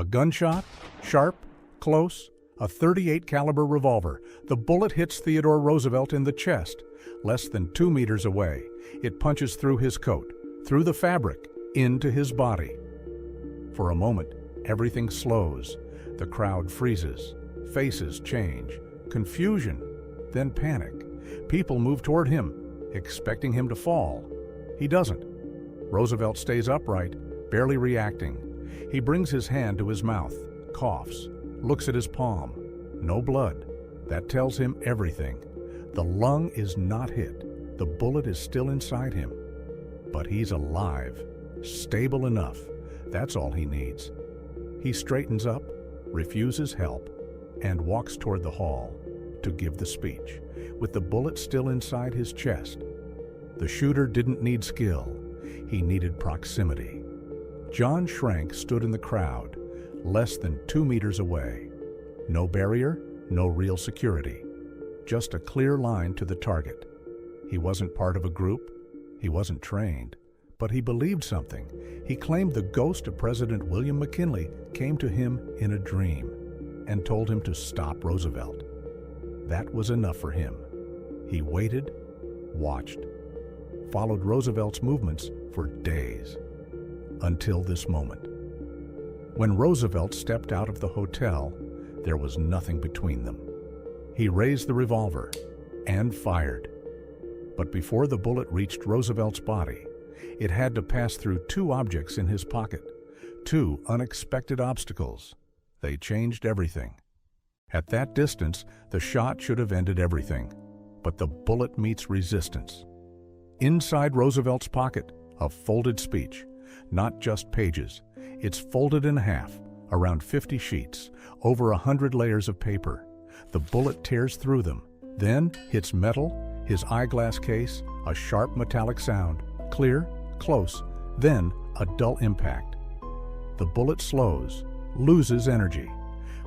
A gunshot, sharp, close, a .38 caliber revolver. The bullet hits Theodore Roosevelt in the chest, less than 2 meters away. It punches through his coat, through the fabric, into his body. For a moment, everything slows. The crowd freezes. Faces change. Confusion, then panic. People move toward him, expecting him to fall. He doesn't. Roosevelt stays upright, barely reacting. He brings his hand to his mouth, coughs, looks at his palm. No blood. That tells him everything. The lung is not hit. The bullet is still inside him. But he's alive, stable enough. That's all he needs. He straightens up, refuses help, and walks toward the hall to give the speech, with the bullet still inside his chest. The shooter didn't need skill. He needed proximity. John Schrank stood in the crowd, less than 2 meters away. No barrier, no real security. Just a clear line to the target. He wasn't part of a group. He wasn't trained. But he believed something. He claimed the ghost of President William McKinley came to him in a dream and told him to stop Roosevelt. That was enough for him. He waited, watched, followed Roosevelt's movements for days, until this moment. When Roosevelt stepped out of the hotel, there was nothing between them. He raised the revolver and fired. But before the bullet reached Roosevelt's body, it had to pass through 2 objects in his pocket, 2 unexpected obstacles. They changed everything. At that distance, the shot should have ended everything, but the bullet meets resistance. Inside Roosevelt's pocket, a folded speech, not just pages. It's folded in half, around 50 sheets, over 100 layers of paper. The bullet tears through them, then hits metal, his eyeglass case, a sharp metallic sound, clear, close, then a dull impact. The bullet slows, loses energy.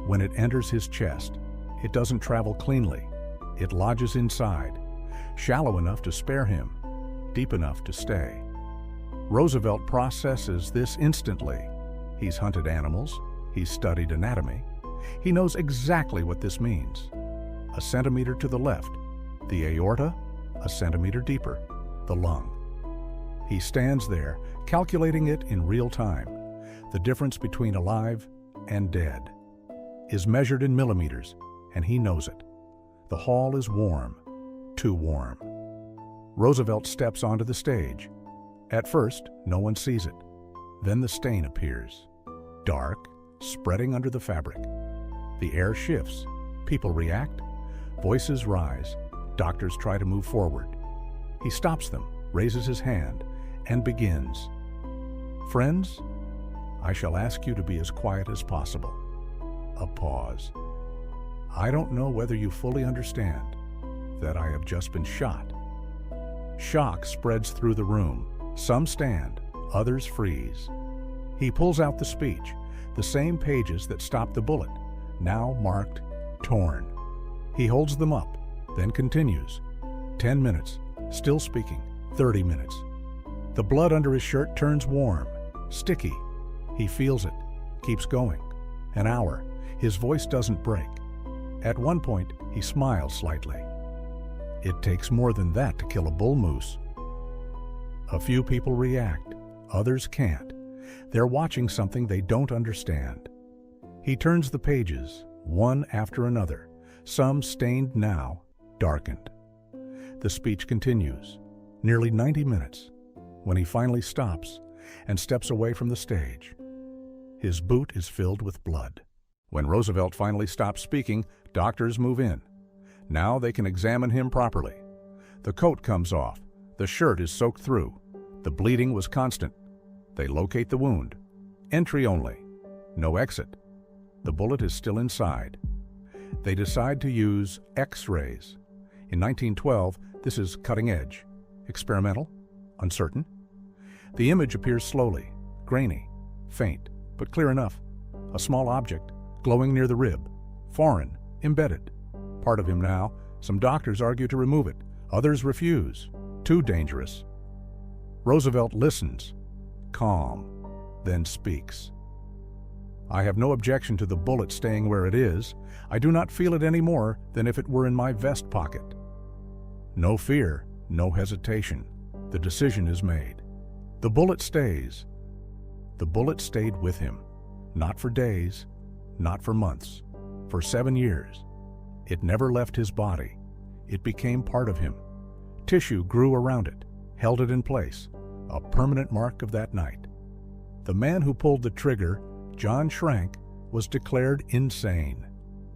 When it enters his chest, it doesn't travel cleanly. It lodges inside, shallow enough to spare him, deep enough to stay. Roosevelt processes this instantly. He's hunted animals, he's studied anatomy. He knows exactly what this means. A centimeter to the left, the aorta, a centimeter deeper, the lung. He stands there, calculating it in real time. The difference between alive and dead is measured in millimeters, and he knows it. The hall is warm, too warm. Roosevelt steps onto the stage. At first, no one sees it. Then the stain appears, dark, spreading under the fabric. The air shifts. People react. Voices rise. Doctors try to move forward. He stops them, raises his hand, and begins. Friends, I shall ask you to be as quiet as possible. A pause. I don't know whether you fully understand that I have just been shot. Shock spreads through the room. Some stand, others freeze. He pulls out the speech, the same pages that stopped the bullet, now marked torn. He holds them up, then continues. 10 minutes, still speaking. 30 minutes. The blood under his shirt turns warm, sticky. He feels it, keeps going. An hour. His voice doesn't break. At one point, he smiles slightly. It takes more than that to kill a bull moose. A few people react, others can't. They're watching something they don't understand. He turns the pages, one after another, some stained now, darkened. The speech continues, nearly 90 minutes, when he finally stops and steps away from the stage. His boot is filled with blood. When Roosevelt finally stops speaking, doctors move in. Now they can examine him properly. The coat comes off. The shirt is soaked through. The bleeding was constant. They locate the wound. Entry only. No exit. The bullet is still inside. They decide to use X-rays. In 1912, this is cutting edge. Experimental. Uncertain. The image appears slowly, grainy, faint, but clear enough. A small object, glowing near the rib. Foreign, embedded. Part of him now. Some doctors argue to remove it. Others refuse. Too dangerous. Roosevelt listens, calm, then speaks. I have no objection to the bullet staying where it is. I do not feel it any more than if it were in my vest pocket. No fear, no hesitation. The decision is made. The bullet stays. The bullet stayed with him, not for days, not for months, for 7 years. It never left his body. It became part of him. Tissue grew around it, held it in place, a permanent mark of that night. The man who pulled the trigger, John Schrank, was declared insane.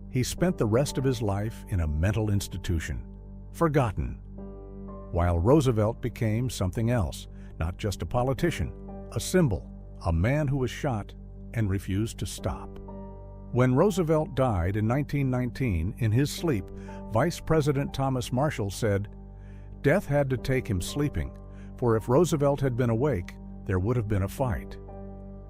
He spent the rest of his life in a mental institution, forgotten, while Roosevelt became something else, not just a politician, a symbol, a man who was shot and refused to stop. When Roosevelt died in 1919 in his sleep, Vice President Thomas Marshall said, "Death had to take him sleeping, for if Roosevelt had been awake, there would have been a fight."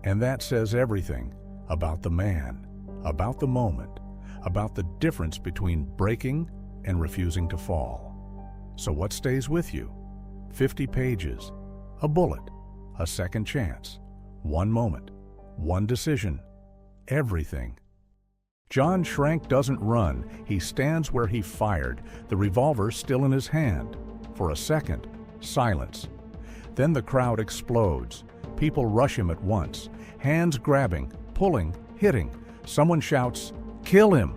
And that says everything about the man, about the moment, about the difference between breaking and refusing to fall. So what stays with you? 50 pages, a bullet, a second chance, one moment, one decision, everything. John Schrank doesn't run. He stands where he fired, the revolver still in his hand. For a second, silence. Then the crowd explodes. People rush him at once, hands grabbing, pulling, hitting. Someone shouts, "Kill him!"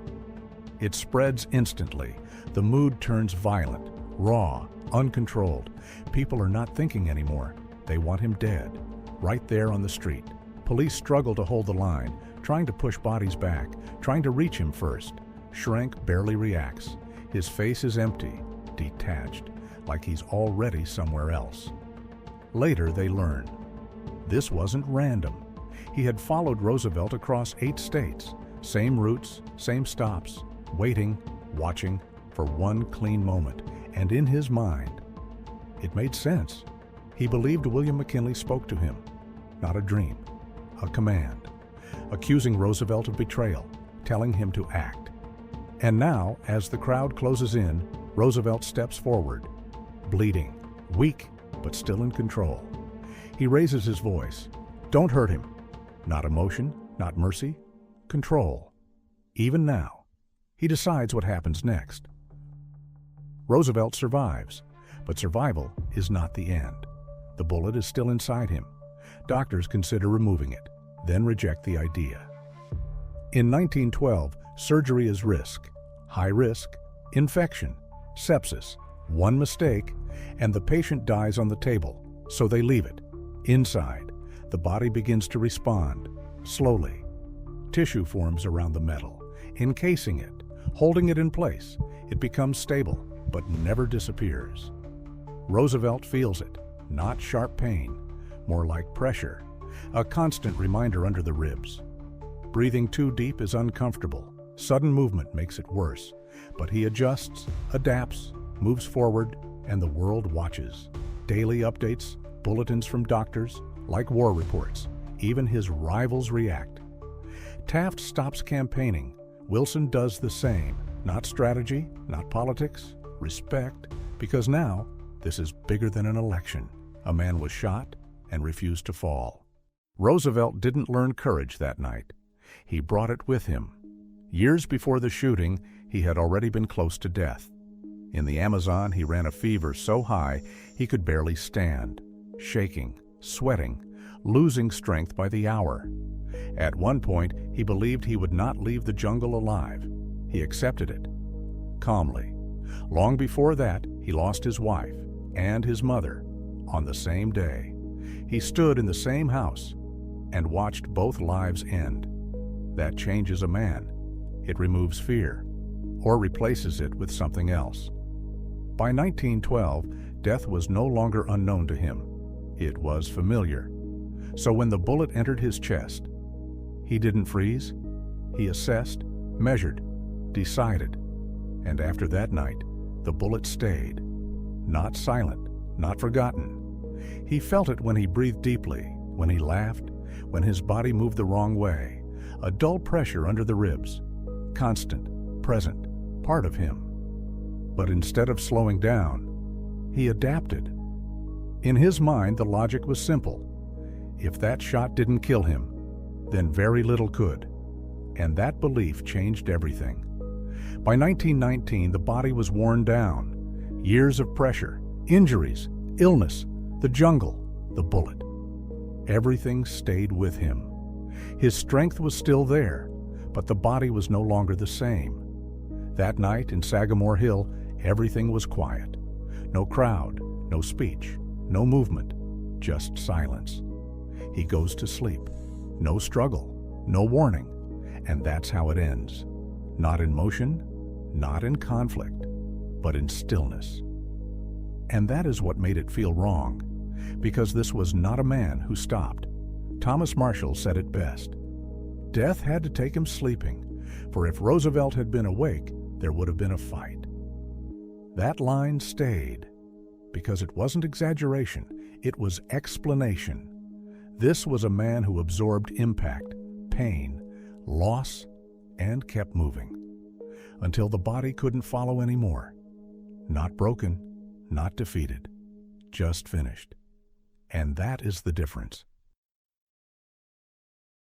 It spreads instantly. The mood turns violent, raw, uncontrolled. People are not thinking anymore. They want him dead, right there on the street. Police struggle to hold the line, trying to push bodies back, trying to reach him first. Schrank barely reacts. His face is empty, detached, like he's already somewhere else. Later they learn. This wasn't random. He had followed Roosevelt across 8 states, same routes, same stops, waiting, watching for one clean moment. And in his mind, it made sense. He believed William McKinley spoke to him, not a dream, a command, accusing Roosevelt of betrayal, telling him to act. And now, as the crowd closes in, Roosevelt steps forward, bleeding, weak, but still in control. He raises his voice. Don't hurt him. Not emotion, not mercy, control. Even now, he decides what happens next. Roosevelt survives, but survival is not the end. The bullet is still inside him. Doctors consider removing it, then reject the idea. In 1912, surgery is risk, high risk, infection, sepsis, one mistake, and the patient dies on the table, so they leave it. Inside, the body begins to respond, slowly. Tissue forms around the metal, encasing it, holding it in place. It becomes stable, but never disappears. Roosevelt feels it, not sharp pain, more like pressure, a constant reminder under the ribs. Breathing too deep is uncomfortable. Sudden movement makes it worse, but he adjusts, adapts, moves forward, and the world watches. Daily updates, bulletins from doctors, like war reports. Even his rivals react. Taft stops campaigning. Wilson does the same. Not strategy, not politics, respect, because now this is bigger than an election. A man was shot and refused to fall. Roosevelt didn't learn courage that night. He brought it with him. Years before the shooting, he had already been close to death. In the Amazon, he ran a fever so high he could barely stand, shaking, sweating, losing strength by the hour. At one point, he believed he would not leave the jungle alive. He accepted it, calmly. Long before that, he lost his wife and his mother on the same day. He stood in the same house and watched both lives end. That changes a man. It removes fear or replaces it with something else. By 1912, death was no longer unknown to him. It was familiar. So when the bullet entered his chest, he didn't freeze. He assessed, measured, decided. And after that night, the bullet stayed. Not silent, not forgotten. He felt it when he breathed deeply, when he laughed, when his body moved the wrong way. A dull pressure under the ribs. Constant, present, part of him. But instead of slowing down, he adapted. In his mind, the logic was simple. If that shot didn't kill him, then very little could. And that belief changed everything. By 1919, the body was worn down. Years of pressure, injuries, illness, the jungle, the bullet. Everything stayed with him. His strength was still there, but the body was no longer the same. That night in Sagamore Hill, everything was quiet. No crowd, no speech, no movement, just silence. He goes to sleep. No struggle, no warning. And that's how it ends. Not in motion, not in conflict, but in stillness. And that is what made it feel wrong, because this was not a man who stopped. Thomas Marshall said it best. Death had to take him sleeping, for if Roosevelt had been awake, there would have been a fight. That line stayed, because it wasn't exaggeration, it was explanation. This was a man who absorbed impact, pain, loss, and kept moving, until the body couldn't follow anymore. Not broken, not defeated, just finished. And that is the difference.